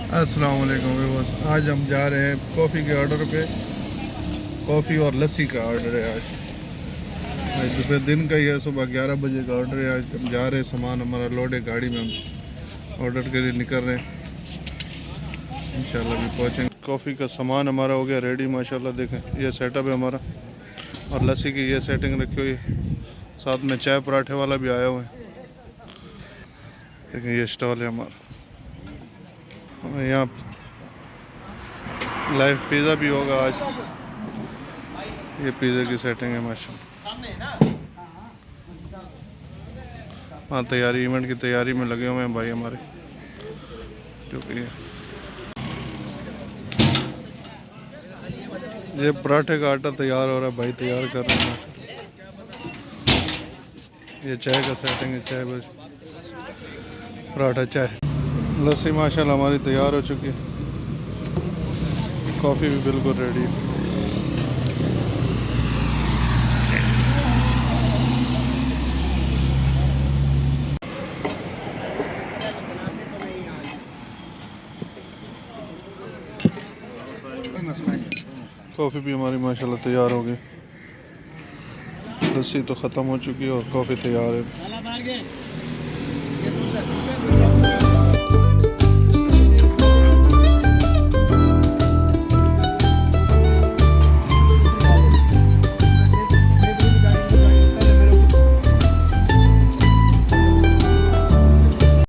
अस्सलाम वालेकुम व्यूअर्स। आज हम जा रहे हैं कॉफ़ी के ऑर्डर पे। कॉफ़ी और लस्सी का ऑर्डर है आज दोपहर दिन का ही है। सुबह 11 बजे का ऑर्डर है। आज हम जा रहे हैं, सामान हमारा लोड है गाड़ी में, हम ऑर्डर के लिए निकल रहे हैं। इंशाल्लाह भी पहुँचेंगे। कॉफ़ी का सामान हमारा हो गया रेडी माशाल्लाह। देखें ये सेटअप है हमारा, और लस्सी की ये सेटिंग रखी हुई है। साथ में चाय पराठे वाला भी आया हुआ है। देखें ये स्टॉल है हमारा। यहाँ लाइव पिज़्ज़ा भी होगा आज। ये पिज़्ज़ा की सेटिंग है माशाल्लाह। हाँ, तैयारी, इवेंट की तैयारी में लगे हुए हैं भाई हमारे, जो कि ये पराठे का आटा तैयार हो रहा है भाई, तैयार कर रहे हैं माशाल्लाह। ये चाय का सेटिंग है, चाय बस पराठा चाय। लस्सी माशाल्लाह हमारी तैयार हो चुकी है। कॉफ़ी भी बिल्कुल रेडी है। कॉफ़ी भी हमारी माशाल्लाह तैयार हो गई। लस्सी तो ख़त्म हो चुकी है और कॉफ़ी तैयार है।